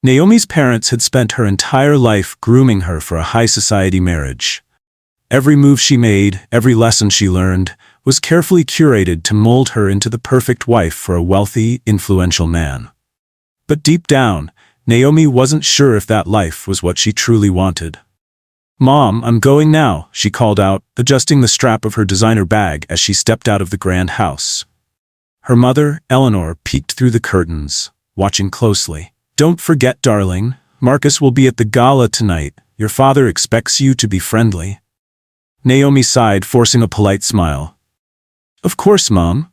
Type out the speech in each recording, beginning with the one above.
Naomi's parents had spent her entire life grooming her for a high society marriage. Every move she made, every lesson she learned, was carefully curated to mold her into the perfect wife for a wealthy, influential man. But deep down, Naomi wasn't sure if that life was what she truly wanted. "Mom, I'm going now," she called out, adjusting the strap of her designer bag as she stepped out of the grand house. Her mother, Eleanor, peeked through the curtains, watching closely. "Don't forget, darling, Marcus will be at the gala tonight. Your father expects you to be friendly." Naomi sighed, forcing a polite smile. "Of course, Mom."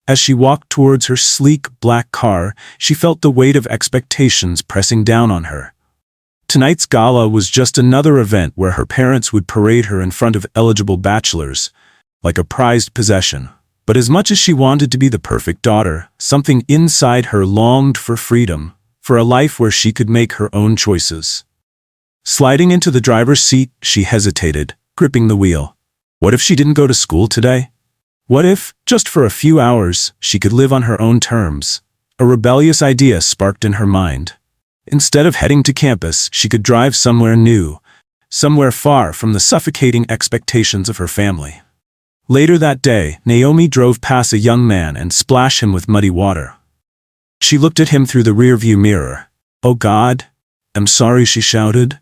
As she walked towards her sleek, black car, she felt the weight of expectations pressing down on her. Tonight's gala was just another event where her parents would parade her in front of eligible bachelors, like a prized possession. But as much as she wanted to be the perfect daughter, something inside her longed for freedom, for a life where she could make her own choices. Sliding into the driver's seat, she hesitated, gripping the wheel. What if she didn't go to school today? What if, just for a few hours, she could live on her own terms? A rebellious idea sparked in her mind. Instead of heading to campus, she could drive somewhere new, somewhere far from the suffocating expectations of her family. Later that day, Naomi drove past a young man and splashed him with muddy water. She looked at him through the rearview mirror. "Oh God, I'm sorry," she shouted.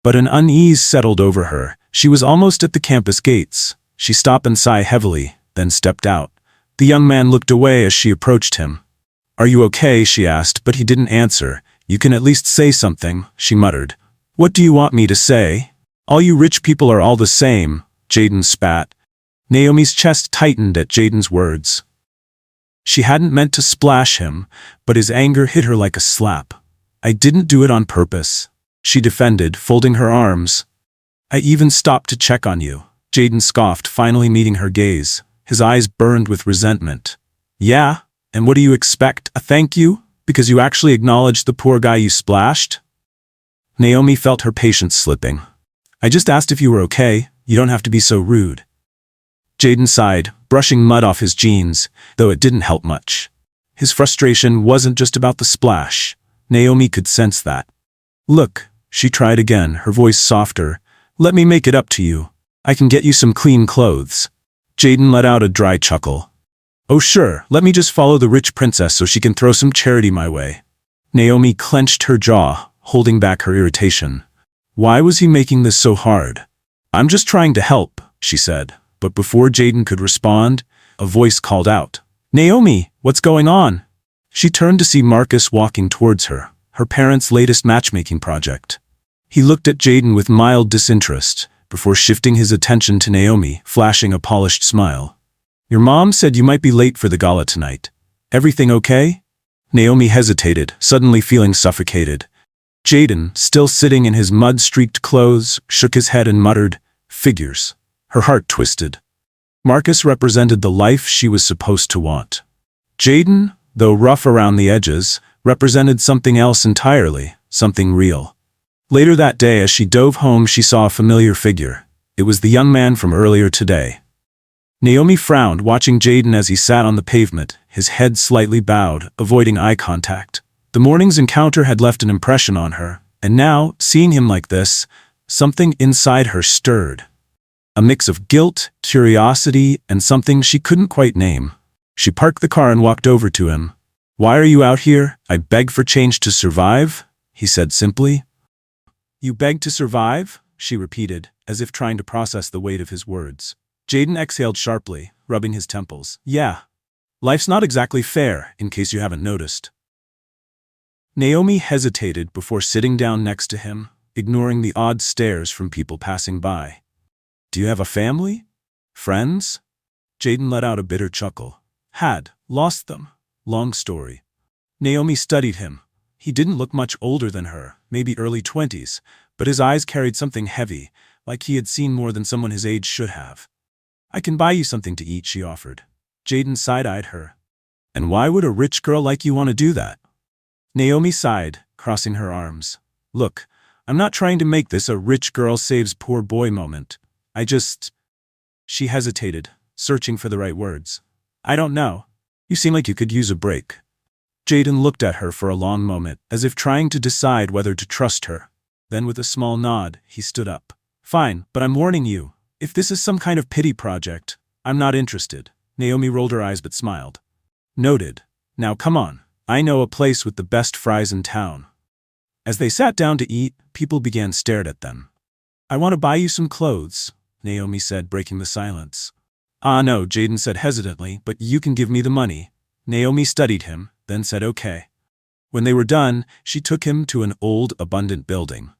But an unease settled over her. She was almost at the campus gates. She stopped and sighed heavily, then stepped out. The young man looked away as she approached him. "Are you okay?" she asked, but he didn't answer. "You can at least say something," she muttered. "What do you want me to say? All you rich people are all the same," Jaden spat. Naomi's chest tightened at Jaden's words. She hadn't meant to splash him, but his anger hit her like a slap. "I didn't do it on purpose," she defended, folding her arms. "I even stopped to check on you," Jaden scoffed, finally meeting her gaze. His eyes burned with resentment. "Yeah? And what do you expect? A thank you? Because you actually acknowledged the poor guy you splashed?" Naomi felt her patience slipping. "I just asked if you were okay. You don't have to be so rude." Jaden sighed, brushing mud off his jeans, though it didn't help much. His frustration wasn't just about the splash. Naomi could sense that. "Look," she tried again, her voice softer, "let me make it up to you. I can get you some clean clothes." Jaden let out a dry chuckle. "Oh sure, let me just follow the rich princess so she can throw some charity my way." Naomi clenched her jaw, holding back her irritation. Why was he making this so hard? "I'm just trying to help," she said. But before Jaden could respond, a voice called out, "Naomi, what's going on?" She turned to see Marcus walking towards her, her parents' latest matchmaking project. He looked at Jaden with mild disinterest, before shifting his attention to Naomi, flashing a polished smile. "Your mom said you might be late for the gala tonight. Everything okay?" Naomi hesitated, suddenly feeling suffocated. Jaden, still sitting in his mud-streaked clothes, shook his head and muttered, "Figures." Her heart twisted. Marcus represented the life she was supposed to want. Jaden, though rough around the edges, represented something else entirely, something real. Later that day, as she dove home, she saw a familiar figure. It was the young man from earlier today. Naomi frowned, watching Jaden as he sat on the pavement, his head slightly bowed, avoiding eye contact. The morning's encounter had left an impression on her, and now, seeing him like this, something inside her stirred. A mix of guilt, curiosity, and something she couldn't quite name. She parked the car and walked over to him. "Why are you out here?" "I beg for change to survive," he said simply. "You beg to survive?" she repeated, as if trying to process the weight of his words. Jaden exhaled sharply, rubbing his temples. "Yeah. Life's not exactly fair, in case you haven't noticed." Naomi hesitated before sitting down next to him, ignoring the odd stares from people passing by. "Do you have a family? Friends?" Jaden let out a bitter chuckle. "Had. Lost them. Long story." Naomi studied him. He didn't look much older than her, maybe early 20s, but his eyes carried something heavy, like he had seen more than someone his age should have. "I can buy you something to eat," she offered. Jaden side-eyed her. "And why would a rich girl like you want to do that?" Naomi sighed, crossing her arms. "Look, I'm not trying to make this a rich girl saves poor boy moment. I just..." She hesitated, searching for the right words. "I don't know. You seem like you could use a break." Jaden looked at her for a long moment, as if trying to decide whether to trust her. Then with a small nod, he stood up. Fine, but I'm warning you. If this is some kind of pity project, I'm not interested. Naomi rolled her eyes but smiled. Noted. Now come on. I know a place with the best fries in town. As they sat down to eat, people began staring at them. I want to buy you some clothes, Naomi said, breaking the silence. No, Jaden said hesitantly, but you can give me the money. Naomi studied him, then said okay. When they were done, she took him to an old, abundant building.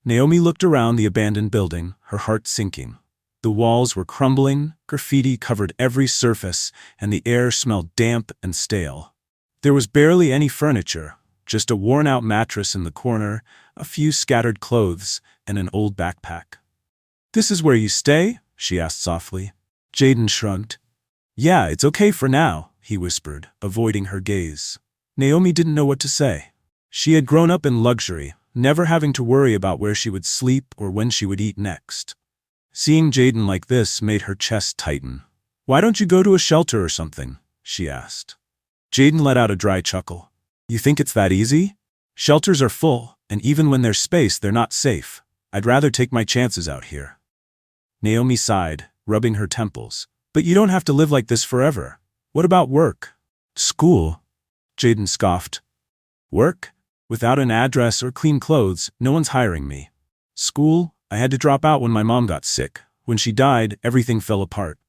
Naomi looked around the abandoned building, her heart sinking. The walls were crumbling, graffiti covered every surface, and the air smelled damp and stale. There was barely any furniture, just a worn-out mattress in the corner, a few scattered clothes, and an old backpack. This is where you stay? She asked softly. Jaden shrugged. Yeah, it's okay for now, he whispered, avoiding her gaze. Naomi didn't know what to say. She had grown up in luxury, never having to worry about where she would sleep or when she would eat next. Seeing Jaden like this made her chest tighten. Why don't you go to a shelter or something? She asked. Jaden let out a dry chuckle. You think it's that easy? Shelters are full, and even when there's space, they're not safe. I'd rather take my chances out here. Naomi sighed, rubbing her temples. But you don't have to live like this forever. What about work? School? Jaden scoffed. Work? Without an address or clean clothes, no one's hiring me. School? I had to drop out when my mom got sick. When she died, everything fell apart.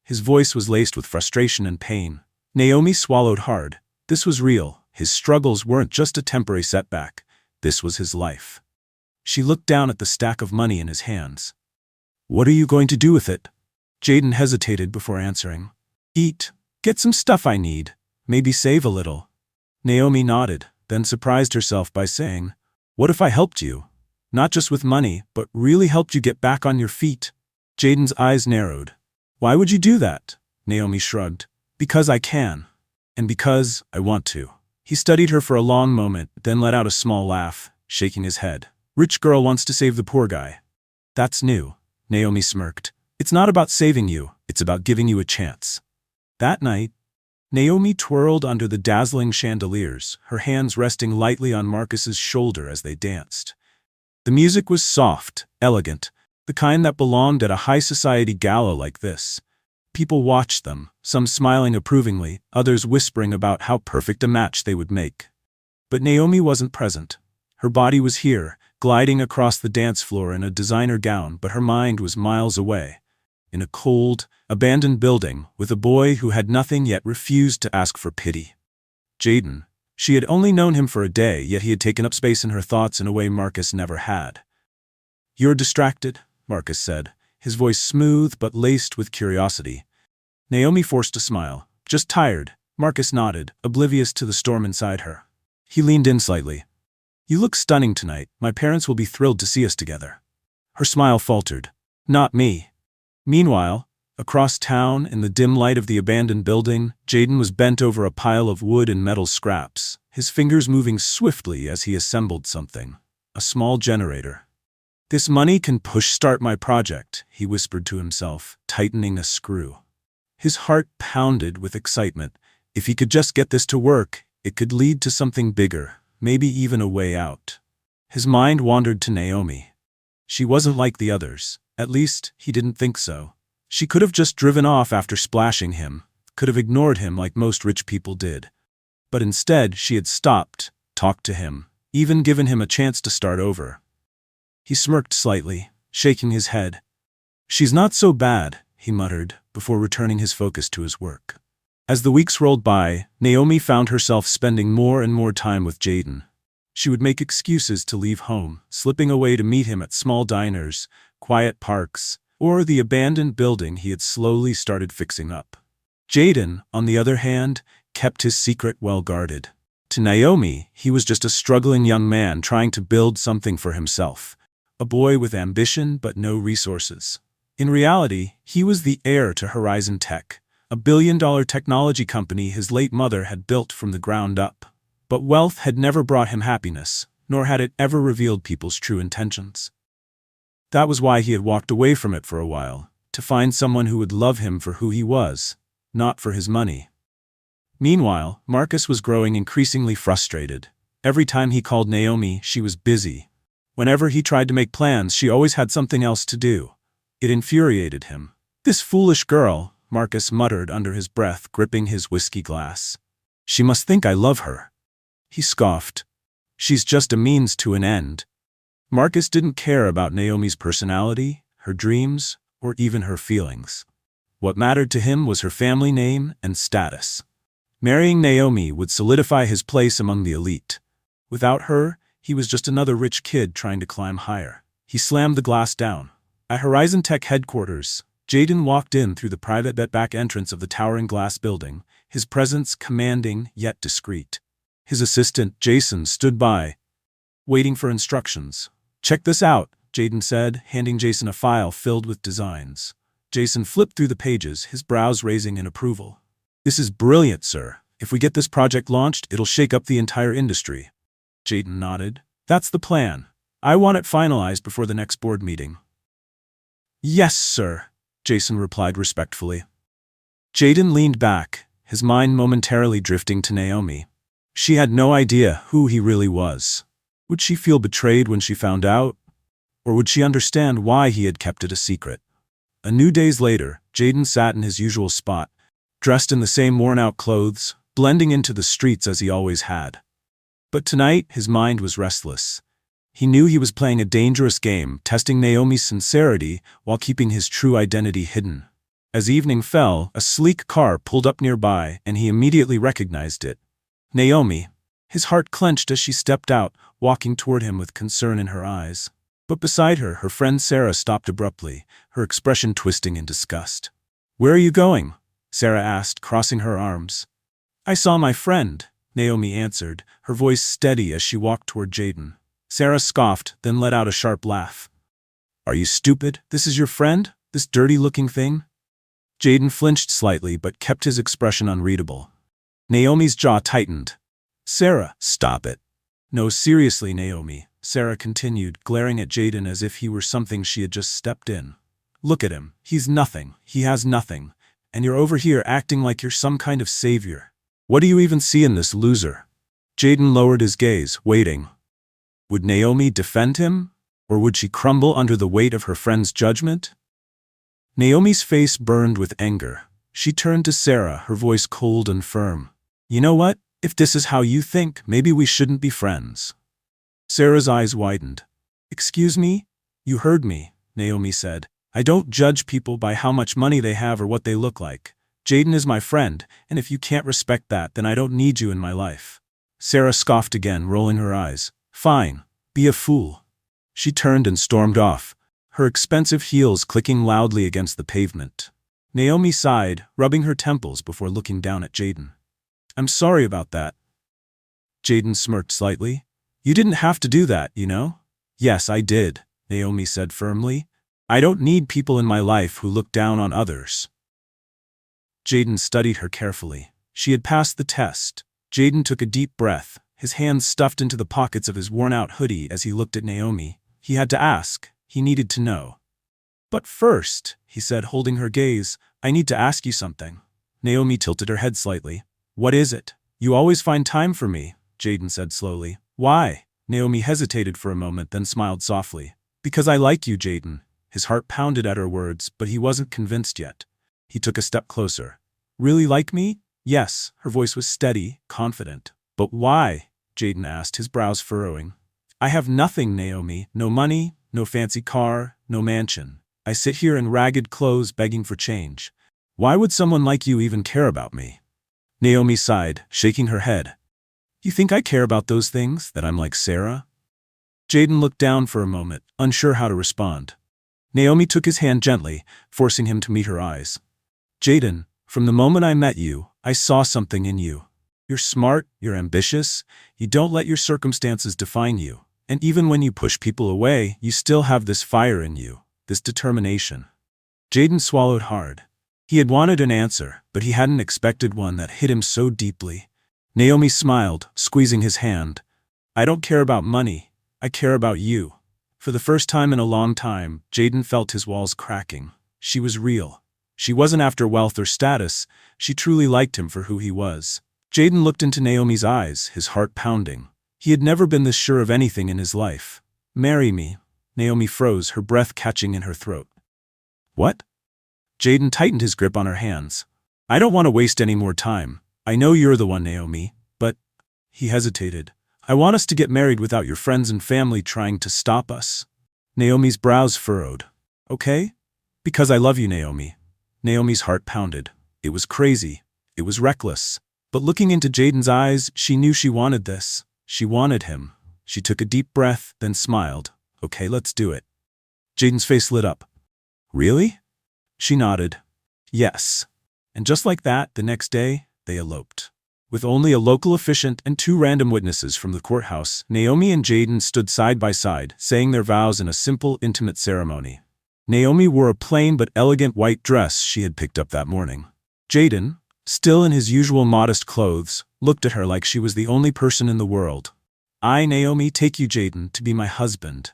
His voice was laced with frustration and pain. Naomi swallowed hard. This was real. His struggles weren't just a temporary setback. This was his life. She looked down at the stack of money in his hands. What are you going to do with it? Jaden hesitated before answering. Eat. Get some stuff I need. Maybe save a little. Naomi nodded, then surprised herself by saying, What if I helped you? Not just with money, but really helped you get back on your feet. Jaden's eyes narrowed. Why would you do that? Naomi shrugged. Because I can. And because I want to. He studied her for a long moment, then let out a small laugh, shaking his head. Rich girl wants to save the poor guy. That's new. Naomi smirked. It's not about saving you, it's about giving you a chance. That night, Naomi twirled under the dazzling chandeliers, her hands resting lightly on Marcus's shoulder as they danced. The music was soft, elegant, the kind that belonged at a high-society gala like this. People watched them, some smiling approvingly, others whispering about how perfect a match they would make. But Naomi wasn't present. Her body was here, gliding across the dance floor in a designer gown, but her mind was miles away. In a cold, abandoned building, with a boy who had nothing yet refused to ask for pity. Jaden. She had only known him for a day, yet he had taken up space in her thoughts in a way Marcus never had. You're distracted, Marcus said, his voice smooth but laced with curiosity. Naomi forced a smile. Just tired, Marcus nodded, oblivious to the storm inside her. He leaned in slightly. You look stunning tonight. My parents will be thrilled to see us together. Her smile faltered. Not me. Meanwhile, across town, in the dim light of the abandoned building, Jaden was bent over a pile of wood and metal scraps, his fingers moving swiftly as he assembled something. A small generator. This money can push-start my project, he whispered to himself, tightening a screw. His heart pounded with excitement. If he could just get this to work, it could lead to something bigger, maybe even a way out. His mind wandered to Naomi. She wasn't like the others. At least, he didn't think so. She could have just driven off after splashing him, could have ignored him like most rich people did. But instead, she had stopped, talked to him, even given him a chance to start over. He smirked slightly, shaking his head. She's not so bad, he muttered, before returning his focus to his work. As the weeks rolled by, Naomi found herself spending more and more time with Jaden. She would make excuses to leave home, slipping away to meet him at small diners, quiet parks, or the abandoned building he had slowly started fixing up. Jaden, on the other hand, kept his secret well guarded. To Naomi, he was just a struggling young man trying to build something for himself, a boy with ambition but no resources. In reality, he was the heir to Horizon Tech, a billion-dollar technology company his late mother had built from the ground up. But wealth had never brought him happiness, nor had it ever revealed people's true intentions. That was why he had walked away from it for a while, to find someone who would love him for who he was, not for his money. Meanwhile, Marcus was growing increasingly frustrated. Every time he called Naomi, she was busy. Whenever he tried to make plans, she always had something else to do. It infuriated him. "This foolish girl," Marcus muttered under his breath, gripping his whiskey glass. "She must think I love her." He scoffed. "She's just a means to an end." Marcus didn't care about Naomi's personality, her dreams, or even her feelings. What mattered to him was her family name and status. Marrying Naomi would solidify his place among the elite. Without her, he was just another rich kid trying to climb higher. He slammed the glass down. At Horizon Tech headquarters, Jaden walked in through the private back entrance of the towering glass building, his presence commanding yet discreet. His assistant, Jason, stood by, waiting for instructions. "Check this out," Jaden said, handing Jason a file filled with designs. Jason flipped through the pages, his brows raising in approval. "This is brilliant, sir. If we get this project launched, it'll shake up the entire industry." Jaden nodded. "That's the plan. I want it finalized before the next board meeting." "Yes, sir," Jason replied respectfully. Jaden leaned back, his mind momentarily drifting to Naomi. She had no idea who he really was. Would she feel betrayed when she found out? Or would she understand why he had kept it a secret? A few days later, Jaden sat in his usual spot, dressed in the same worn-out clothes, blending into the streets as he always had. But tonight, his mind was restless. He knew he was playing a dangerous game, testing Naomi's sincerity while keeping his true identity hidden. As evening fell, a sleek car pulled up nearby, and he immediately recognized it. Naomi. His heart clenched as she stepped out, walking toward him with concern in her eyes. But beside her, her friend Sarah stopped abruptly, her expression twisting in disgust. "Where are you going?" Sarah asked, crossing her arms. "I saw my friend," Naomi answered, her voice steady as she walked toward Jaden. Sarah scoffed, then let out a sharp laugh. "Are you stupid? This is your friend? This dirty-looking thing?" Jaden flinched slightly but kept his expression unreadable. Naomi's jaw tightened. "Sarah, stop it." "No, seriously, Naomi," Sarah continued, glaring at Jaden as if he were something she had just stepped in. "Look at him. He's nothing. He has nothing. And you're over here acting like you're some kind of savior. What do you even see in this loser?" Jaden lowered his gaze, waiting. Would Naomi defend him? Or would she crumble under the weight of her friend's judgment? Naomi's face burned with anger. She turned to Sarah, her voice cold and firm. "You know what? If this is how you think, maybe we shouldn't be friends." Sarah's eyes widened. "Excuse me? You heard me," Naomi said. "I don't judge people by how much money they have or what they look like. Jaden is my friend, and if you can't respect that, then I don't need you in my life." Sarah scoffed again, rolling her eyes. "Fine. Be a fool." She turned and stormed off, her expensive heels clicking loudly against the pavement. Naomi sighed, rubbing her temples before looking down at Jaden. "I'm sorry about that." Jaden smirked slightly. "You didn't have to do that, you know?" "Yes, I did," Naomi said firmly. "I don't need people in my life who look down on others." Jaden studied her carefully. She had passed the test. Jaden took a deep breath, his hands stuffed into the pockets of his worn-out hoodie as he looked at Naomi. He had to ask. He needed to know. "But first," he said, holding her gaze, "I need to ask you something." Naomi tilted her head slightly. "What is it?" "You always find time for me," Jaden said slowly. "Why?" Naomi hesitated for a moment, then smiled softly. "Because I like you, Jaden." His heart pounded at her words, but he wasn't convinced yet. He took a step closer. "Really like me?" "Yes." Her voice was steady, confident. "But why?" Jaden asked, his brows furrowing. "I have nothing, Naomi. No money, no fancy car, no mansion. I sit here in ragged clothes begging for change. Why would someone like you even care about me?" Naomi sighed, shaking her head. "You think I care about those things, that I'm like Sarah?" Jaden looked down for a moment, unsure how to respond. Naomi took his hand gently, forcing him to meet her eyes. "Jaden, from the moment I met you, I saw something in you. You're smart, you're ambitious, you don't let your circumstances define you. And even when you push people away, you still have this fire in you, this determination." Jaden swallowed hard. He had wanted an answer, but he hadn't expected one that hit him so deeply. Naomi smiled, squeezing his hand. "I don't care about money. I care about you." For the first time in a long time, Jaden felt his walls cracking. She was real. She wasn't after wealth or status. She truly liked him for who he was. Jaden looked into Naomi's eyes, his heart pounding. He had never been this sure of anything in his life. "Marry me." Naomi froze, her breath catching in her throat. "What?" Jaden tightened his grip on her hands. "I don't want to waste any more time. I know you're the one, Naomi, but—" He hesitated. "I want us to get married without your friends and family trying to stop us." Naomi's brows furrowed. "Okay? Because I love you, Naomi." Naomi's heart pounded. It was crazy. It was reckless. But looking into Jaden's eyes, she knew she wanted this. She wanted him. She took a deep breath, then smiled. "Okay, let's do it." Jaden's face lit up. "Really?" She nodded. "Yes." And just like that, the next day, they eloped. With only a local officiant and 2 random witnesses from the courthouse, Naomi and Jaden stood side by side, saying their vows in a simple, intimate ceremony. Naomi wore a plain but elegant white dress she had picked up that morning. Jaden, still in his usual modest clothes, looked at her like she was the only person in the world. "I, Naomi, take you, Jaden, to be my husband,"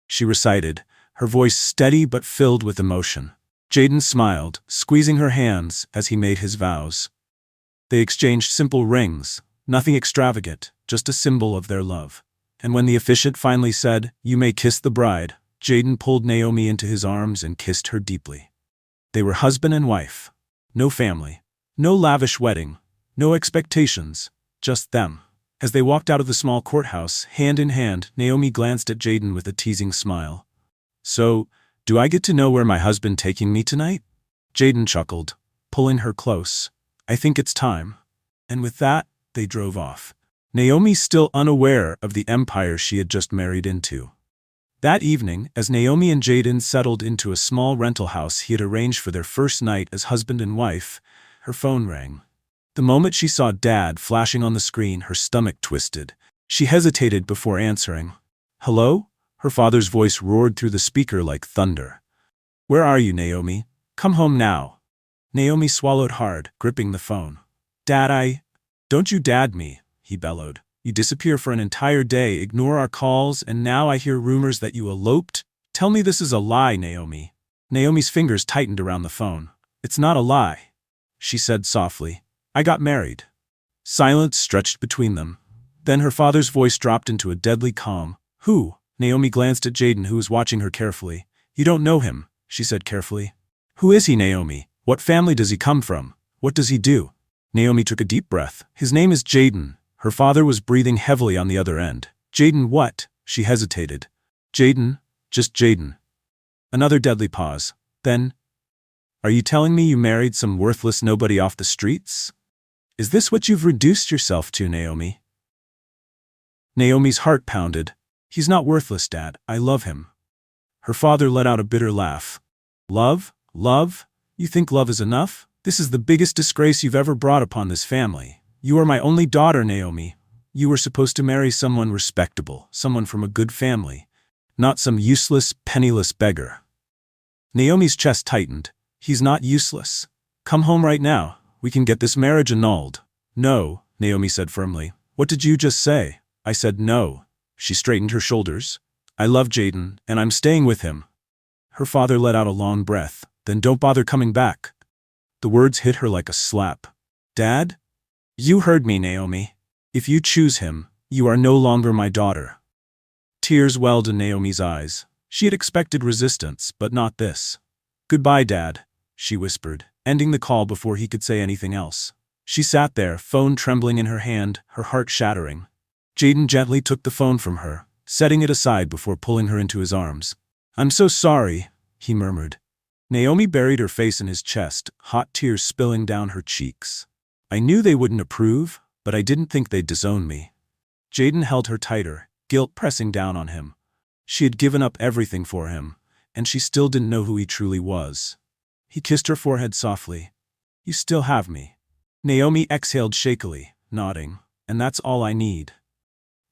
she recited, her voice steady but filled with emotion. Jaden smiled, squeezing her hands as he made his vows. They exchanged simple rings, nothing extravagant, just a symbol of their love. And when the officiant finally said, "You may kiss the bride," Jaden pulled Naomi into his arms and kissed her deeply. They were husband and wife. No family. No lavish wedding. No expectations. Just them. As they walked out of the small courthouse, hand in hand, Naomi glanced at Jaden with a teasing smile. "So, do I get to know where my husband taking me tonight?" Jaden chuckled, pulling her close. "I think it's time." And with that, they drove off. Naomi still unaware of the empire she had just married into. That evening, as Naomi and Jaden settled into a small rental house he had arranged for their first night as husband and wife, her phone rang. The moment she saw Dad flashing on the screen, her stomach twisted. She hesitated before answering. "Hello?" Her father's voice roared through the speaker like thunder. "Where are you, Naomi? Come home now." Naomi swallowed hard, gripping the phone. "Dad, Don't you dad me," he bellowed. "You disappear for an entire day, ignore our calls, and now I hear rumors that you eloped? Tell me this is a lie, Naomi." Naomi's fingers tightened around the phone. "It's not a lie," she said softly. "I got married." Silence stretched between them. Then her father's voice dropped into a deadly calm. "Who?" Naomi glanced at Jaden, who was watching her carefully. "You don't know him," she said carefully. "Who is he, Naomi? What family does he come from? What does he do?" Naomi took a deep breath. "His name is Jaden." Her father was breathing heavily on the other end. "Jaden what?" She hesitated. "Jaden, just Jaden." Another deadly pause. Then, "Are you telling me you married some worthless nobody off the streets? Is this what you've reduced yourself to, Naomi?" Naomi's heart pounded. "He's not worthless, Dad. I love him." Her father let out a bitter laugh. "Love? Love? You think love is enough? This is the biggest disgrace you've ever brought upon this family. You are my only daughter, Naomi. You were supposed to marry someone respectable, someone from a good family, not some useless, penniless beggar." Naomi's chest tightened. "He's not useless. Come home right now. We can get this marriage annulled." "No," Naomi said firmly. "What did you just say?" "I said no." She straightened her shoulders. "I love Jaden, and I'm staying with him." Her father let out a long breath. "Then don't bother coming back." The words hit her like a slap. "Dad? You heard me, Naomi. If you choose him, you are no longer my daughter." Tears welled in Naomi's eyes. She had expected resistance, but not this. "Goodbye, Dad," she whispered, ending the call before he could say anything else. She sat there, phone trembling in her hand, her heart shattering. Jaden gently took the phone from her, setting it aside before pulling her into his arms. "I'm so sorry," he murmured. Naomi buried her face in his chest, hot tears spilling down her cheeks. "I knew they wouldn't approve, but I didn't think they'd disown me." Jaden held her tighter, guilt pressing down on him. She had given up everything for him, and she still didn't know who he truly was. He kissed her forehead softly. "You still have me." Naomi exhaled shakily, nodding. "And that's all I need."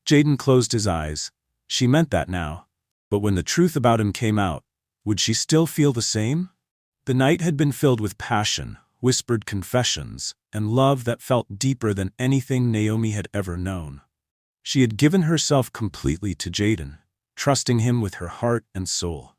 Jaden closed his eyes. She meant that now. But when the truth about him came out, would she still feel the same? The night had been filled with passion, whispered confessions, and love that felt deeper than anything Naomi had ever known. She had given herself completely to Jaden, trusting him with her heart and soul.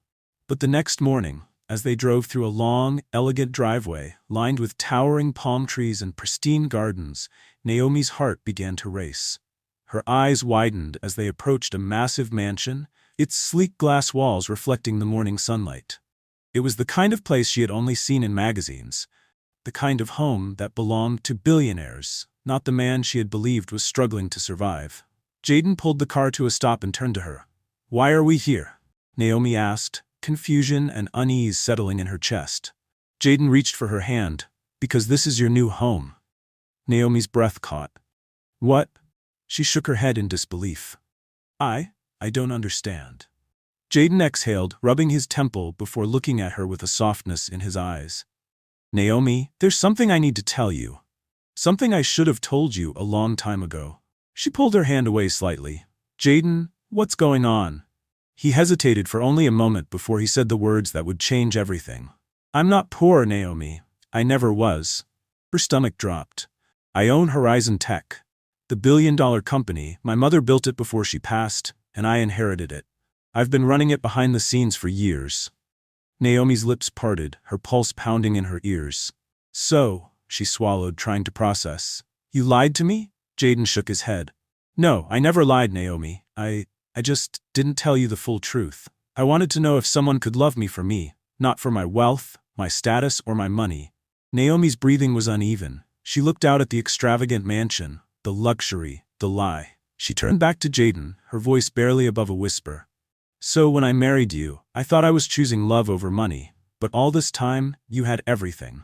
But the next morning, As they drove through a long, elegant driveway, lined with towering palm trees and pristine gardens, Naomi's heart began to race. Her eyes widened as they approached a massive mansion, its sleek glass walls reflecting the morning sunlight. It was the kind of place she had only seen in magazines, the kind of home that belonged to billionaires, not the man she had believed was struggling to survive. Jaden pulled the car to a stop and turned to her. "Why are we here?" Naomi asked, confusion and unease settling in her chest. Jaden reached for her hand. "Because this is your new home." Naomi's breath caught. "What?" She shook her head in disbelief. I don't understand." Jaden exhaled, rubbing his temple before looking at her with a softness in his eyes. "Naomi, there's something I need to tell you. Something I should have told you a long time ago." She pulled her hand away slightly. "Jaden, what's going on?" He hesitated for only a moment before he said the words that would change everything. "I'm not poor, Naomi. I never was." Her stomach dropped. "I own Horizon Tech. The billion-dollar company. My mother built it before she passed, and I inherited it. I've been running it behind the scenes for years." Naomi's lips parted, her pulse pounding in her ears. "So," she swallowed, trying to process. "You lied to me?" Jaden shook his head. "No, I never lied, Naomi. I just didn't tell you the full truth. I wanted to know if someone could love me for me, not for my wealth, my status, or my money." Naomi's breathing was uneven. She looked out at the extravagant mansion, the luxury, the lie. She turned back to Jaden, her voice barely above a whisper. "So when I married you, I thought I was choosing love over money, but all this time, you had everything."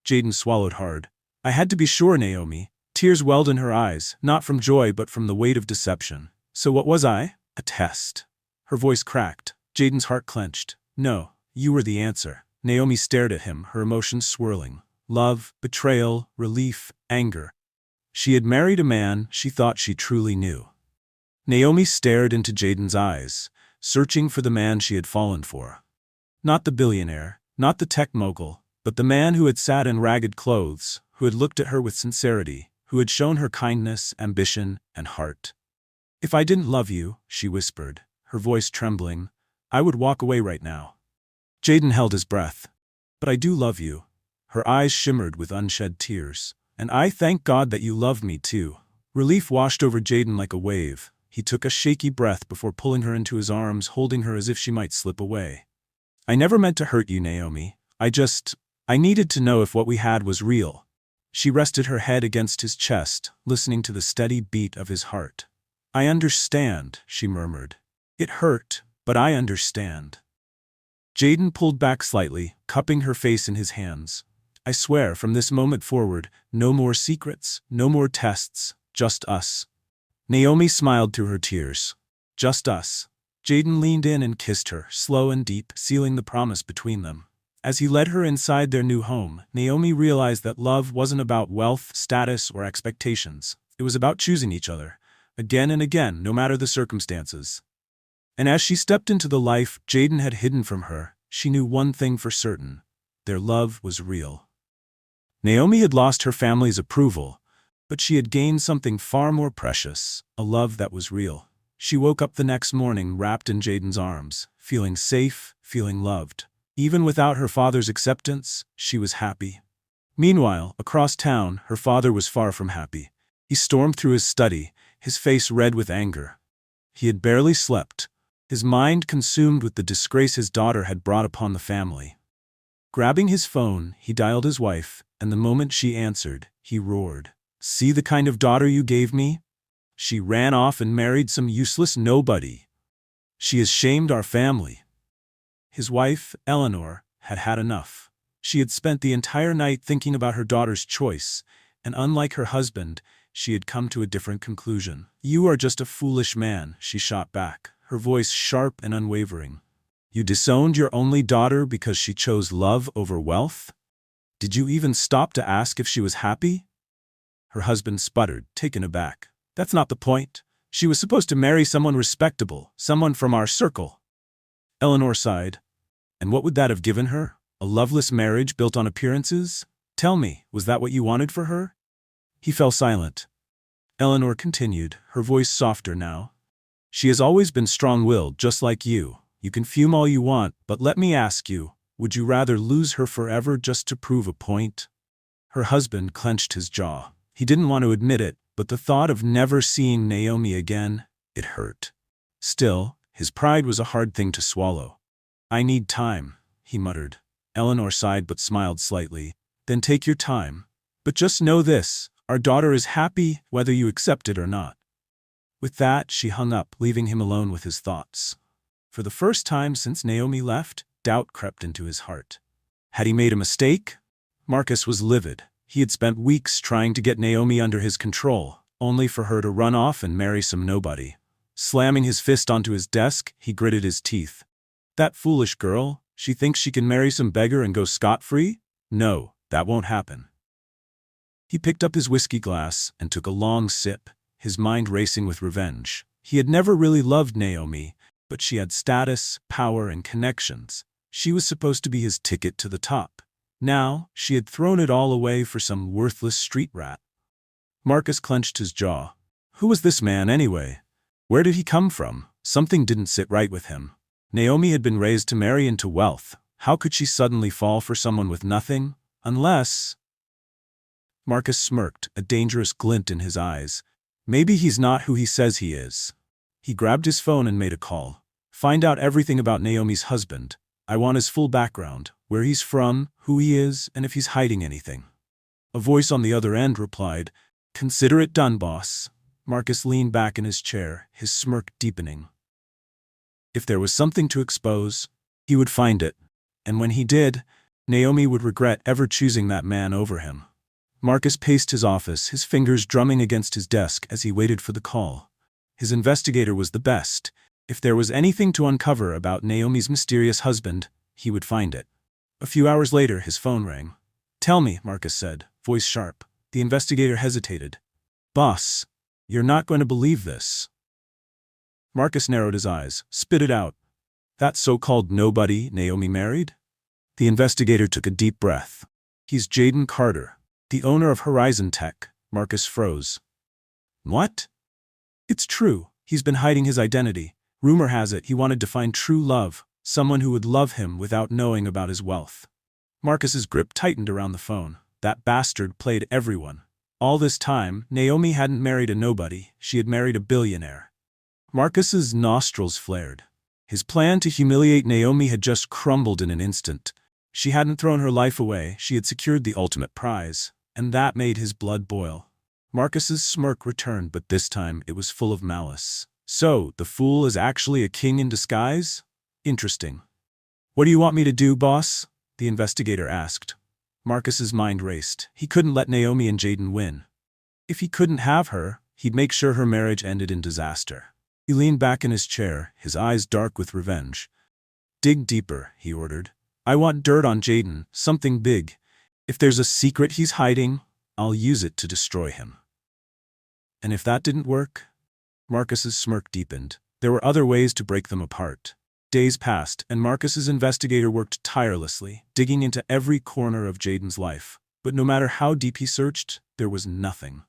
Jaden swallowed hard. "I had to be sure, Naomi." Tears welled in her eyes, not from joy but from the weight of deception. "So what was I? A test?" Her voice cracked. Jaden's heart clenched. "No, you were the answer." Naomi stared at him, her emotions swirling. Love, betrayal, relief, anger. She had married a man she thought she truly knew. Naomi stared into Jaden's eyes, searching for the man she had fallen for. Not the billionaire, not the tech mogul, but the man who had sat in ragged clothes, who had looked at her with sincerity, who had shown her kindness, ambition, and heart. "If I didn't love you," she whispered, her voice trembling, "I would walk away right now." Jaden held his breath. "But I do love you." Her eyes shimmered with unshed tears. "And I thank God that you love me too." Relief washed over Jaden like a wave. He took a shaky breath before pulling her into his arms, holding her as if she might slip away. "I never meant to hurt you, Naomi. I needed to know if what we had was real." She rested her head against his chest, listening to the steady beat of his heart. "I understand," she murmured. "It hurt, but I understand." Jaden pulled back slightly, cupping her face in his hands. "I swear, from this moment forward, no more secrets, no more tests, just us." Naomi smiled through her tears. "Just us." Jaden leaned in and kissed her, slow and deep, sealing the promise between them. As he led her inside their new home, Naomi realized that love wasn't about wealth, status, or expectations. It was about choosing each other, again and again, no matter the circumstances. And as she stepped into the life Jaden had hidden from her, she knew one thing for certain: their love was real. Naomi had lost her family's approval, but she had gained something far more precious, a love that was real. She woke up the next morning wrapped in Jaden's arms, feeling safe, feeling loved. Even without her father's acceptance, she was happy. Meanwhile, across town, her father was far from happy. He stormed through his study, his face red with anger. He had barely slept, his mind consumed with the disgrace his daughter had brought upon the family. Grabbing his phone, he dialed his wife, and the moment she answered, he roared, "See the kind of daughter you gave me? She ran off and married some useless nobody. She has shamed our family." His wife, Eleanor, had had enough. She had spent the entire night thinking about her daughter's choice, and unlike her husband, she had come to a different conclusion. "You are just a foolish man," she shot back, her voice sharp and unwavering. "You disowned your only daughter because she chose love over wealth? Did you even stop to ask if she was happy?" Her husband sputtered, taken aback. "That's not the point. She was supposed to marry someone respectable, someone from our circle." Eleanor sighed. "And what would that have given her? A loveless marriage built on appearances? Tell me, was that what you wanted for her?" He fell silent. Eleanor continued, her voice softer now. "She has always been strong-willed, just like you. You can fume all you want, but let me ask you, Would you rather lose her forever just to prove a point? Her husband clenched his jaw. He didn't want to admit it, but the thought of never seeing Naomi again, it hurt. Still, his pride was a hard thing to swallow. I need time, he muttered. Eleanor sighed but smiled slightly. Then take your time. But just know this, our daughter is happy whether you accept it or not. With that, she hung up, leaving him alone with his thoughts. For the first time since Naomi left, doubt crept into his heart. Had he made a mistake? Marcus was livid. He had spent weeks trying to get Naomi under his control, only for her to run off and marry some nobody. Slamming his fist onto his desk, he gritted his teeth. That foolish girl, she thinks she can marry some beggar and go scot-free? No, that won't happen. He picked up his whiskey glass and took a long sip, his mind racing with revenge. He had never really loved Naomi, but she had status, power, and connections. She was supposed to be his ticket to the top. Now, she had thrown it all away for some worthless street rat. Marcus clenched his jaw. Who was this man anyway? Where did he come from? Something didn't sit right with him. Naomi had been raised to marry into wealth. How could she suddenly fall for someone with nothing? Unless… Marcus smirked, a dangerous glint in his eyes. Maybe he's not who he says he is. He grabbed his phone and made a call. Find out everything about Naomi's husband. I want his full background, where he's from, who he is, and if he's hiding anything. A voice on the other end replied, Consider it done, boss. Marcus leaned back in his chair, his smirk deepening. If there was something to expose, he would find it. And when he did, Naomi would regret ever choosing that man over him. Marcus paced his office, his fingers drumming against his desk as he waited for the call. His investigator was the best. If there was anything to uncover about Naomi's mysterious husband, he would find it. A few hours later, his phone rang. Tell me, Marcus said, voice sharp. The investigator hesitated. Boss, you're not going to believe this. Marcus narrowed his eyes, spit it out. That so-called nobody Naomi married? The investigator took a deep breath. He's Jaden Carter, the owner of Horizon Tech. Marcus froze. What? It's true. He's been hiding his identity. Rumor has it he wanted to find true love, someone who would love him without knowing about his wealth. Marcus's grip tightened around the phone. That bastard played everyone. All this time, Naomi hadn't married a nobody, she had married a billionaire. Marcus's nostrils flared. His plan to humiliate Naomi had just crumbled in an instant. She hadn't thrown her life away, she had secured the ultimate prize, and that made his blood boil. Marcus's smirk returned, but this time it was full of malice. So, the fool is actually a king in disguise? Interesting. What do you want me to do, boss? The investigator asked. Marcus's mind raced. He couldn't let Naomi and Jaden win. If he couldn't have her, he'd make sure her marriage ended in disaster. He leaned back in his chair, his eyes dark with revenge. Dig deeper, he ordered. I want dirt on Jaden, something big. If there's a secret he's hiding, I'll use it to destroy him. And if that didn't work? Marcus's smirk deepened. There were other ways to break them apart. Days passed, and Marcus's investigator worked tirelessly, digging into every corner of Jaden's life. But no matter how deep he searched, there was nothing.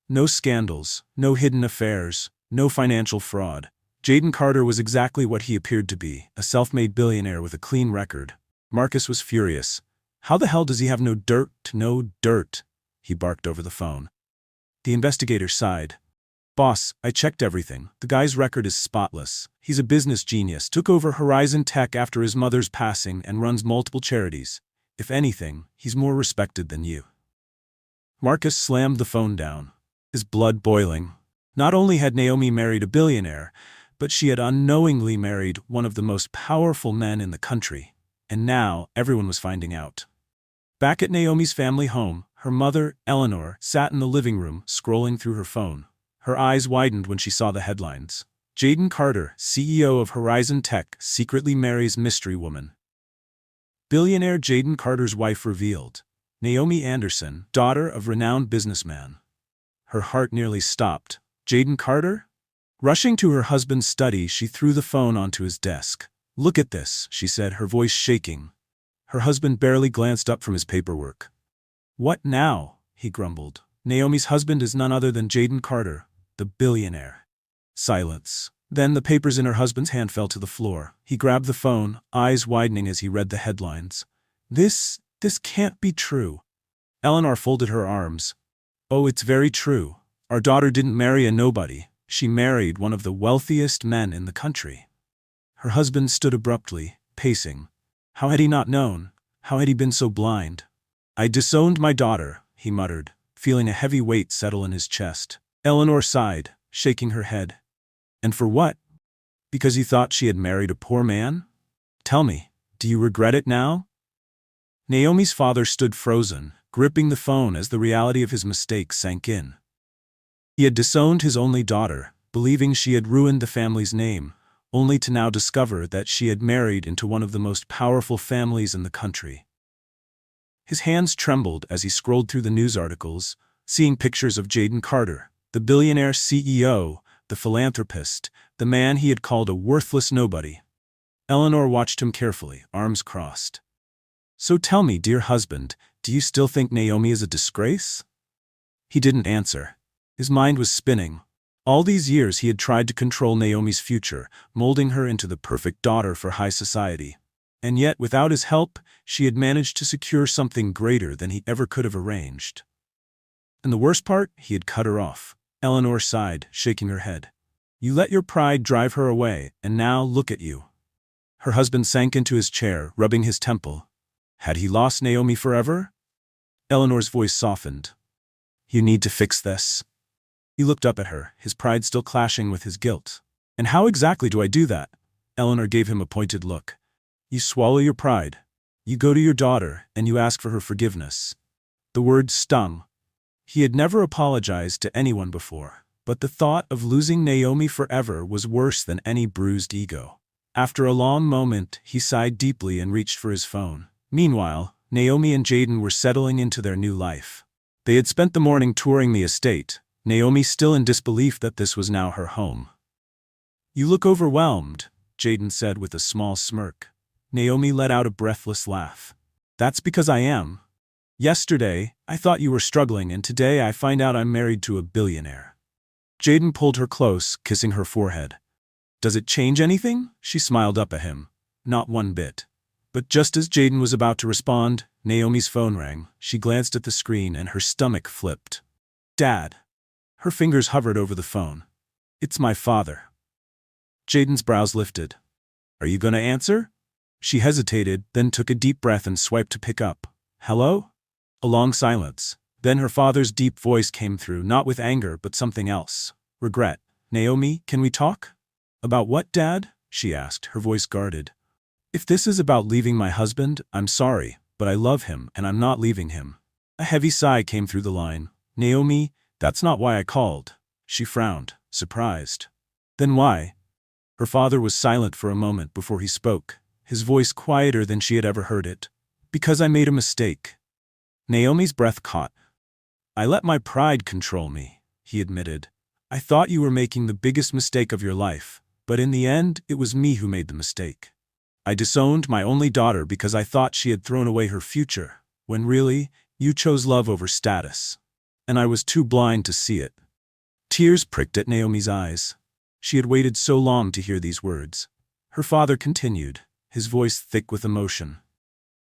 No scandals, no hidden affairs, no financial fraud. Jaden Carter was exactly what he appeared to be, a self-made billionaire with a clean record. Marcus was furious. How the hell does he have no dirt? No dirt, he barked over the phone. The investigator sighed. Boss, I checked everything. The guy's record is spotless. He's a business genius, took over Horizon Tech after his mother's passing and runs multiple charities. If anything, he's more respected than you. Marcus slammed the phone down, his blood boiling. Not only had Naomi married a billionaire, but she had unknowingly married one of the most powerful men in the country. And now, everyone was finding out. Back at Naomi's family home, her mother, Eleanor, sat in the living room, scrolling through her phone. Her eyes widened when she saw the headlines. Jaden Carter, CEO of Horizon Tech, secretly marries mystery woman. Billionaire Jaden Carter's wife revealed. Naomi Anderson, daughter of renowned businessman. Her heart nearly stopped. Jaden Carter? Rushing to her husband's study, she threw the phone onto his desk. Look at this, she said, her voice shaking. Her husband barely glanced up from his paperwork. What now? He grumbled. Naomi's husband is none other than Jaden Carter, the billionaire. Silence. Then the papers in her husband's hand fell to the floor. He grabbed the phone, eyes widening as he read the headlines. This can't be true. Eleanor folded her arms. Oh, it's very true. Our daughter didn't marry a nobody. She married one of the wealthiest men in the country. Her husband stood abruptly, pacing. How had he not known? How had he been so blind? I disowned my daughter, he muttered, feeling a heavy weight settle in his chest. Eleanor sighed, shaking her head. And for what? Because you thought she had married a poor man? Tell me, do you regret it now? Naomi's father stood frozen, gripping the phone as the reality of his mistake sank in. He had disowned his only daughter, believing she had ruined the family's name, only to now discover that she had married into one of the most powerful families in the country. His hands trembled as he scrolled through the news articles, seeing pictures of Jaden Carter, the billionaire CEO, the philanthropist, the man he had called a worthless nobody. Eleanor watched him carefully, arms crossed. So tell me, dear husband, do you still think Naomi is a disgrace? He didn't answer. His mind was spinning. All these years he had tried to control Naomi's future, molding her into the perfect daughter for high society. And yet, without his help, she had managed to secure something greater than he ever could have arranged. And the worst part, he had cut her off. Eleanor sighed, shaking her head. You let your pride drive her away, and now look at you. Her husband sank into his chair, rubbing his temple. Had he lost Naomi forever? Eleanor's voice softened. You need to fix this. He looked up at her, his pride still clashing with his guilt. And how exactly do I do that? Eleanor gave him a pointed look. You swallow your pride. You go to your daughter, and you ask for her forgiveness. The word stung. He had never apologized to anyone before, but the thought of losing Naomi forever was worse than any bruised ego. After a long moment, he sighed deeply and reached for his phone. Meanwhile, Naomi and Jaden were settling into their new life. They had spent the morning touring the estate, Naomi still in disbelief that this was now her home. You look overwhelmed, Jaden said with a small smirk. Naomi let out a breathless laugh. That's because I am. Yesterday, I thought you were struggling, and today I find out I'm married to a billionaire. Jaden pulled her close, kissing her forehead. Does it change anything? She smiled up at him. Not one bit. But just as Jaden was about to respond, Naomi's phone rang. She glanced at the screen and her stomach flipped. Dad. Her fingers hovered over the phone. It's my father. Jaden's brows lifted. Are you going to answer? She hesitated, then took a deep breath and swiped to pick up. Hello? A long silence. Then her father's deep voice came through, not with anger but something else. Regret. Naomi, can we talk? About what, Dad? She asked, her voice guarded. If this is about leaving my husband, I'm sorry, but I love him and I'm not leaving him. A heavy sigh came through the line. Naomi, that's not why I called. She frowned, surprised. Then why? Her father was silent for a moment before he spoke, his voice quieter than she had ever heard it. Because I made a mistake. Naomi's breath caught. I let my pride control me, he admitted. I thought you were making the biggest mistake of your life, but in the end, it was me who made the mistake. I disowned my only daughter because I thought she had thrown away her future, when really, you chose love over status. And I was too blind to see it. Tears pricked at Naomi's eyes. She had waited so long to hear these words. Her father continued, his voice thick with emotion.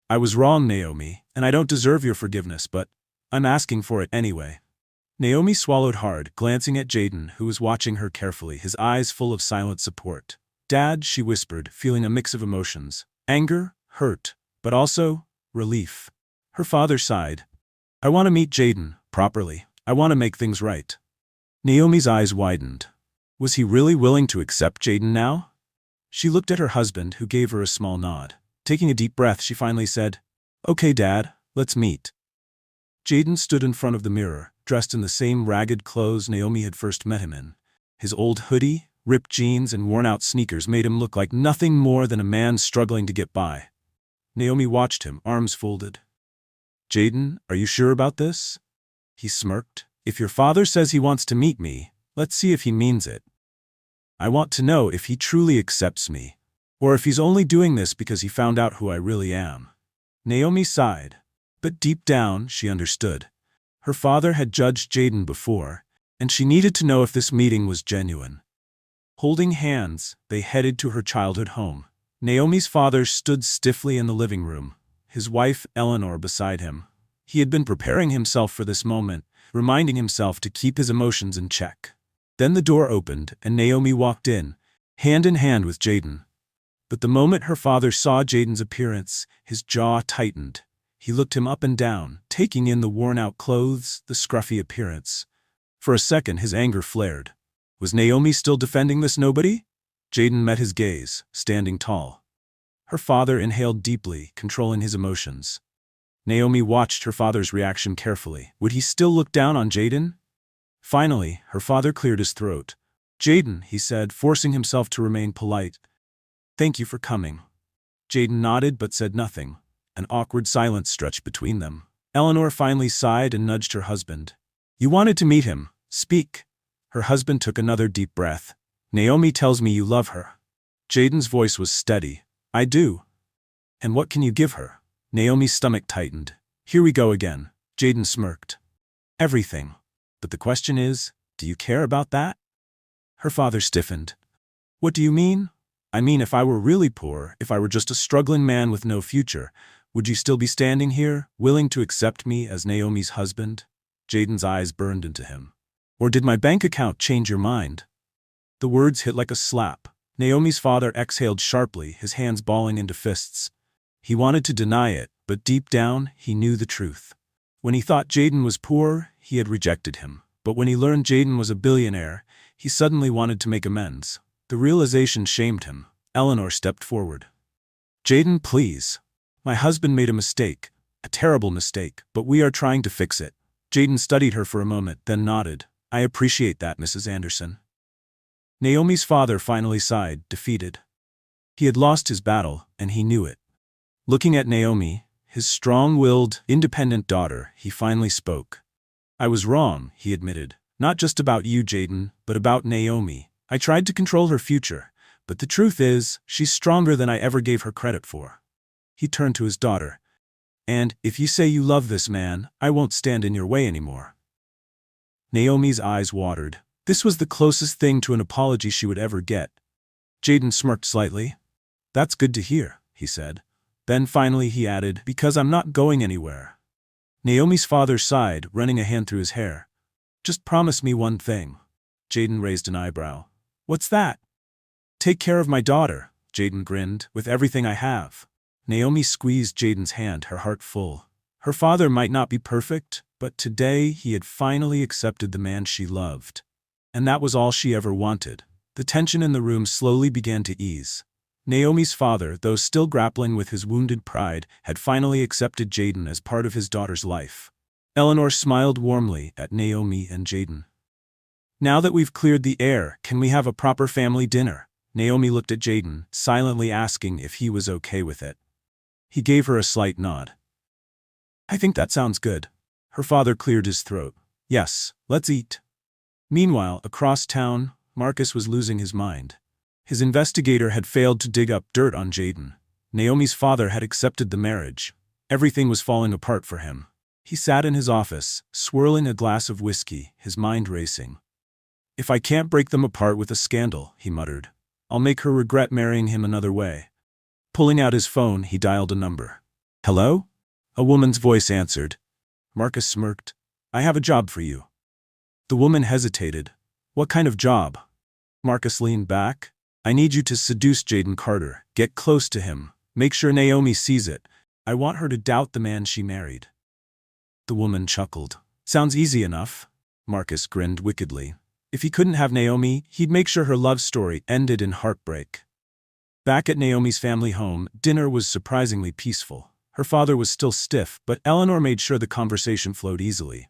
I was wrong, Naomi, and I don't deserve your forgiveness, but I'm asking for it anyway. Naomi swallowed hard, glancing at Jaden, who was watching her carefully, his eyes full of silent support. Dad, she whispered, feeling a mix of emotions. Anger, hurt, but also relief. Her father sighed. I want to meet Jaden, properly. I want to make things right. Naomi's eyes widened. Was he really willing to accept Jaden now? She looked at her husband, who gave her a small nod. Taking a deep breath, she finally said, Okay, Dad, let's meet. Jaden stood in front of the mirror, dressed in the same ragged clothes Naomi had first met him in. His old hoodie, ripped jeans, and worn-out sneakers made him look like nothing more than a man struggling to get by. Naomi watched him, arms folded. Jaden, are you sure about this? He smirked. If your father says he wants to meet me, let's see if he means it. I want to know if he truly accepts me, or if he's only doing this because he found out who I really am. Naomi sighed, but deep down she understood. Her father had judged Jaden before, and she needed to know if this meeting was genuine. Holding hands, they headed to her childhood home. Naomi's father stood stiffly in the living room, his wife Eleanor beside him. He had been preparing himself for this moment, reminding himself to keep his emotions in check. Then the door opened and Naomi walked in hand with Jaden. But the moment her father saw Jaden's appearance, his jaw tightened. He looked him up and down, taking in the worn-out clothes, the scruffy appearance. For a second his anger flared. Was Naomi still defending this nobody? Jaden met his gaze, standing tall. Her father inhaled deeply, controlling his emotions. Naomi watched her father's reaction carefully. Would he still look down on Jaden? Finally, her father cleared his throat. "Jaden," he said, forcing himself to remain polite. "Thank you for coming." Jaden nodded but said nothing. An awkward silence stretched between them. Eleanor finally sighed and nudged her husband. "You wanted to meet him. Speak." Her husband took another deep breath. "Naomi tells me you love her." Jaden's voice was steady. "I do." "And what can you give her?" Naomi's stomach tightened. "Here we go again." Jaden smirked. "Everything. But the question is, do you care about that?" Her father stiffened. "What do you mean?" "I mean, if I were really poor, if I were just a struggling man with no future, would you still be standing here, willing to accept me as Naomi's husband?" Jaden's eyes burned into him. "Or did my bank account change your mind?" The words hit like a slap. Naomi's father exhaled sharply, his hands balling into fists. He wanted to deny it, but deep down, he knew the truth. When he thought Jaden was poor, he had rejected him. But when he learned Jaden was a billionaire, he suddenly wanted to make amends. The realization shamed him. Eleanor stepped forward. "Jaden, please. My husband made a mistake. A terrible mistake, but we are trying to fix it." Jaden studied her for a moment, then nodded. "I appreciate that, Mrs. Anderson." Naomi's father finally sighed, defeated. He had lost his battle, and he knew it. Looking at Naomi, his strong-willed, independent daughter, he finally spoke. "I was wrong," he admitted. "Not just about you, Jaden, but about Naomi. I tried to control her future, but the truth is, she's stronger than I ever gave her credit for." He turned to his daughter. "And, if you say you love this man, I won't stand in your way anymore." Naomi's eyes watered. This was the closest thing to an apology she would ever get. Jaden smirked slightly. "That's good to hear," he said. Then finally he added, "Because I'm not going anywhere." Naomi's father sighed, running a hand through his hair. "Just promise me one thing." Jaden raised an eyebrow. "What's that?" "Take care of my daughter," Jaden grinned, "with everything I have." Naomi squeezed Jaden's hand, her heart full. Her father might not be perfect, but today he had finally accepted the man she loved. And that was all she ever wanted. The tension in the room slowly began to ease. Naomi's father, though still grappling with his wounded pride, had finally accepted Jaden as part of his daughter's life. Eleanor smiled warmly at Naomi and Jaden. "Now that we've cleared the air, can we have a proper family dinner?" Naomi looked at Jaden, silently asking if he was okay with it. He gave her a slight nod. "I think that sounds good." Her father cleared his throat. "Yes, let's eat." Meanwhile, across town, Marcus was losing his mind. His investigator had failed to dig up dirt on Jaden. Naomi's father had accepted the marriage. Everything was falling apart for him. He sat in his office, swirling a glass of whiskey, his mind racing. "If I can't break them apart with a scandal," he muttered, "I'll make her regret marrying him another way." Pulling out his phone, he dialed a number. "Hello?" A woman's voice answered. Marcus smirked. "I have a job for you." The woman hesitated. "What kind of job?" Marcus leaned back. "I need you to seduce Jaden Carter. Get close to him. Make sure Naomi sees it. I want her to doubt the man she married." The woman chuckled. "Sounds easy enough." Marcus grinned wickedly. If he couldn't have Naomi, he'd make sure her love story ended in heartbreak. Back at Naomi's family home, dinner was surprisingly peaceful. Her father was still stiff, but Eleanor made sure the conversation flowed easily.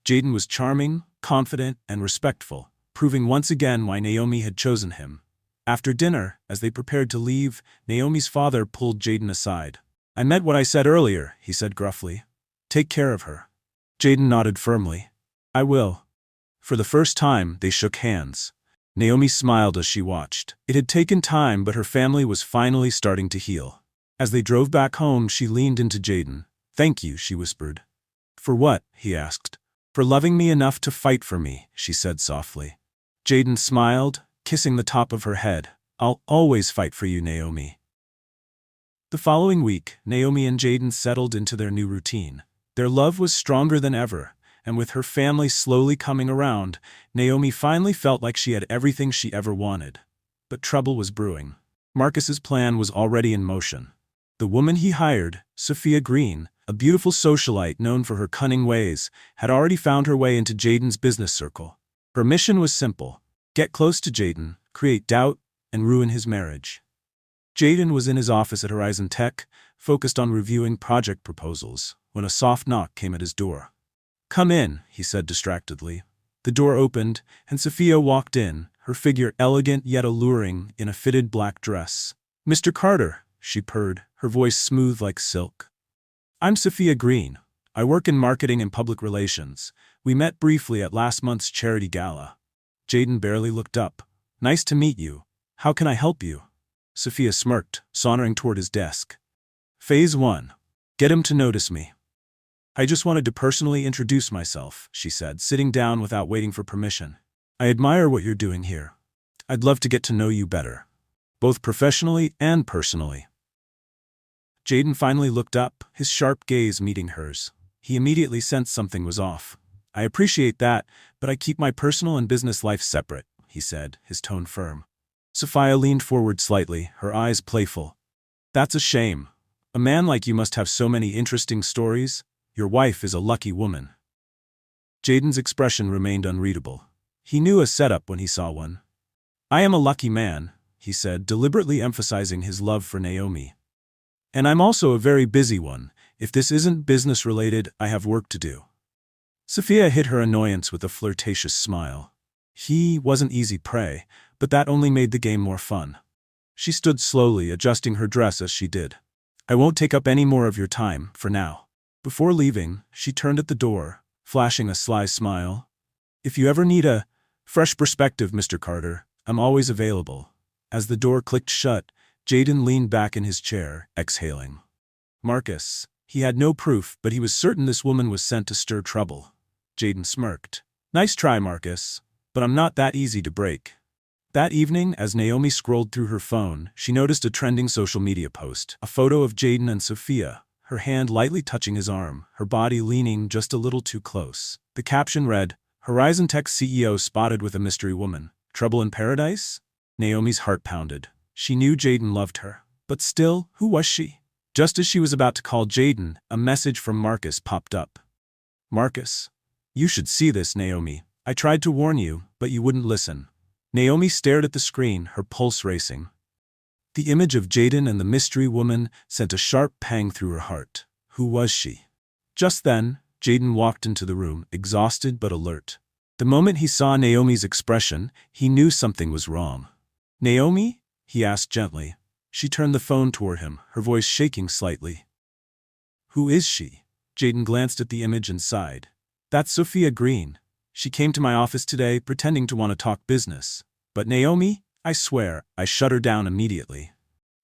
Jaden was charming, confident, and respectful, proving once again why Naomi had chosen him. After dinner, as they prepared to leave, Naomi's father pulled Jaden aside. "I meant what I said earlier," he said gruffly. "Take care of her." Jaden nodded firmly. "I will." For the first time, they shook hands. Naomi smiled as she watched. It had taken time, but her family was finally starting to heal. As they drove back home, she leaned into Jaden. "Thank you," she whispered. "For what?" he asked. "For loving me enough to fight for me," she said softly. Jaden smiled. kissing the top of her head. "I'll always fight for you, Naomi." The following week, Naomi and Jaden settled into their new routine. Their love was stronger than ever, and with her family slowly coming around, Naomi finally felt like she had everything she ever wanted. But trouble was brewing. Marcus's plan was already in motion. The woman he hired, Sophia Green, a beautiful socialite known for her cunning ways, had already found her way into Jaden's business circle. Her mission was simple: get close to Jaden, create doubt, and ruin his marriage. Jaden was in his office at Horizon Tech, focused on reviewing project proposals, when a soft knock came at his door. "Come in," he said distractedly. The door opened, and Sophia walked in, her figure elegant yet alluring in a fitted black dress. "Mr. Carter," she purred, her voice smooth like silk. "I'm Sophia Green. I work in marketing and public relations. We met briefly at last month's charity gala." Jaden barely looked up. "Nice to meet you. How can I help you?" Sophia smirked, sauntering toward his desk. "Phase 1. Get him to notice me." "I just wanted to personally introduce myself," she said, sitting down without waiting for permission. "I admire what you're doing here. I'd love to get to know you better, both professionally and personally." Jaden finally looked up, his sharp gaze meeting hers. He immediately sensed something was off. "I appreciate that, but I keep my personal and business life separate," he said, his tone firm. Sophia leaned forward slightly, her eyes playful. "That's a shame. A man like you must have so many interesting stories. Your wife is a lucky woman." Jaden's expression remained unreadable. He knew a setup when he saw one. "I am a lucky man," he said, deliberately emphasizing his love for Naomi. "And I'm also a very busy one. If this isn't business-related, I have work to do." Sophia hid her annoyance with a flirtatious smile. He wasn't easy prey, but that only made the game more fun. She stood slowly, adjusting her dress as she did. "I won't take up any more of your time, for now." Before leaving, she turned at the door, flashing a sly smile. "If you ever need a fresh perspective, Mr. Carter, I'm always available." As the door clicked shut, Jaden leaned back in his chair, exhaling. Marcus. He had no proof, but he was certain this woman was sent to stir trouble. Jaden smirked. "Nice try, Marcus, but I'm not that easy to break." That evening, as Naomi scrolled through her phone, she noticed a trending social media post, a photo of Jaden and Sophia, her hand lightly touching his arm, her body leaning just a little too close. The caption read, "Horizon Tech CEO spotted with a mystery woman. Trouble in paradise?" Naomi's heart pounded. She knew Jaden loved her. But still, who was she? Just as she was about to call Jaden, a message from Marcus popped up. "Marcus, you should see this, Naomi. I tried to warn you, but you wouldn't listen." Naomi stared at the screen, her pulse racing. The image of Jaden and the mystery woman sent a sharp pang through her heart. Who was she? Just then, Jaden walked into the room, exhausted but alert. The moment he saw Naomi's expression, he knew something was wrong. "Naomi?" he asked gently. She turned the phone toward him, her voice shaking slightly. "Who is she?" Jaden glanced at the image and sighed. "That's Sophia Green. She came to my office today pretending to want to talk business. But Naomi, I swear, I shut her down immediately."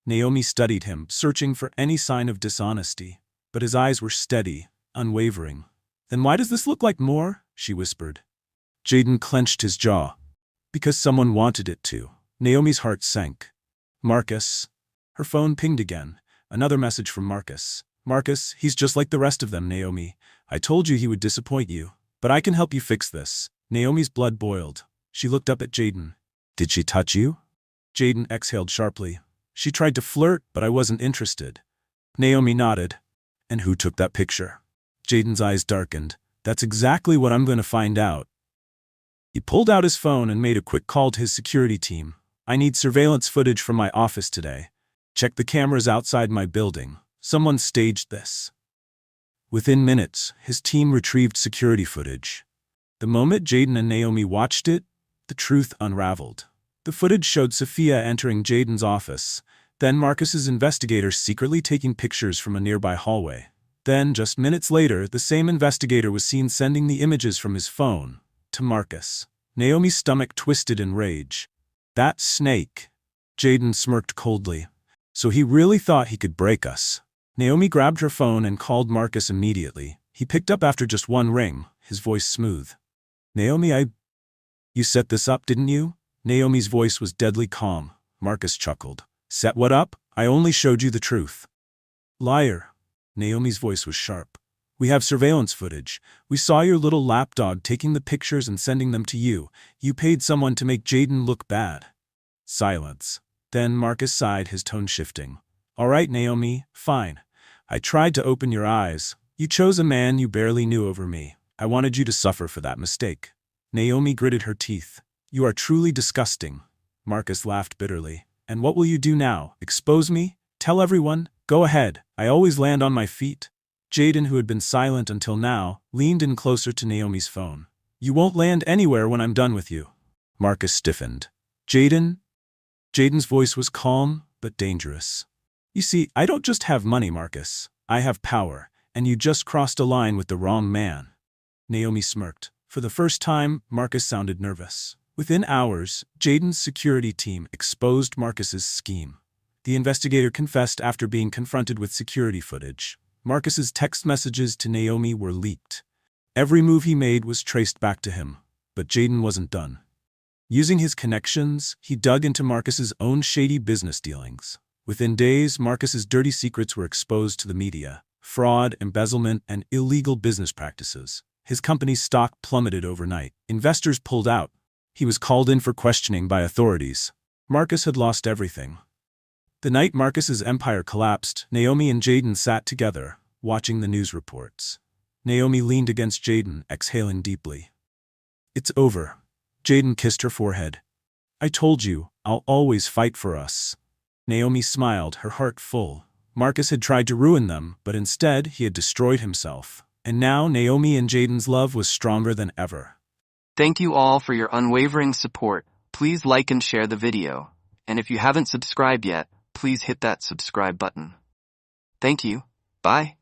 Naomi studied him, searching for any sign of dishonesty, but his eyes were steady, unwavering. "Then why does this look like more?" she whispered. Jaden clenched his jaw. "Because someone wanted it to." Naomi's heart sank. "Marcus." Her phone pinged again. Another message from Marcus. "Marcus, he's just like the rest of them, Naomi. I told you he would disappoint you. But I can help you fix this." Naomi's blood boiled. She looked up at Jaden. "Did she touch you?" Jaden exhaled sharply. "She tried to flirt, but I wasn't interested." Naomi nodded. "And who took that picture?" Jaden's eyes darkened. "That's exactly what I'm going to find out." He pulled out his phone and made a quick call to his security team. "I need surveillance footage from my office today. Check the cameras outside my building. Someone staged this." Within minutes, his team retrieved security footage. The moment Jaden and Naomi watched it, the truth unraveled. The footage showed Sophia entering Jaden's office, then Marcus's investigator secretly taking pictures from a nearby hallway. Then, just minutes later, the same investigator was seen sending the images from his phone to Marcus. Naomi's stomach twisted in rage. "That snake." Jaden smirked coldly. "So he really thought he could break us." Naomi grabbed her phone and called Marcus immediately. He picked up after just one ring, his voice smooth. "Naomi, you set this up, didn't you?" Naomi's voice was deadly calm. Marcus chuckled. Set what up? I only showed you the truth. Liar. Naomi's voice was sharp. We have surveillance footage. We saw your little lapdog taking the pictures and sending them to you. You paid someone to make Jaden look bad. Silence. Then Marcus sighed, his tone shifting. All right, Naomi, fine. I tried to open your eyes. You chose a man you barely knew over me. I wanted you to suffer for that mistake. Naomi gritted her teeth. You are truly disgusting. Marcus laughed bitterly. And what will you do now? Expose me? Tell everyone? Go ahead. I always land on my feet. Jaden, who had been silent until now, leaned in closer to Naomi's phone. You won't land anywhere when I'm done with you. Marcus stiffened. Jaden? Jaden's voice was calm, but dangerous. You see, I don't just have money, Marcus. I have power, and you just crossed a line with the wrong man. Naomi smirked. For the first time, Marcus sounded nervous. Within hours, Jaden's security team exposed Marcus's scheme. The investigator confessed after being confronted with security footage. Marcus's text messages to Naomi were leaked. Every move he made was traced back to him, but Jaden wasn't done. Using his connections, he dug into Marcus's own shady business dealings. Within days, Marcus's dirty secrets were exposed to the media: fraud, embezzlement, and illegal business practices. His company's stock plummeted overnight. Investors pulled out. He was called in for questioning by authorities. Marcus had lost everything. The night Marcus's empire collapsed, Naomi and Jaden sat together, watching the news reports. Naomi leaned against Jaden, exhaling deeply. It's over. Jaden kissed her forehead. I told you, I'll always fight for us. Naomi smiled, her heart full. Marcus had tried to ruin them, but instead he had destroyed himself. And now Naomi and Jaden's love was stronger than ever. Thank you all for your unwavering support. Please like and share the video. And if you haven't subscribed yet, please hit that subscribe button. Thank you. Bye.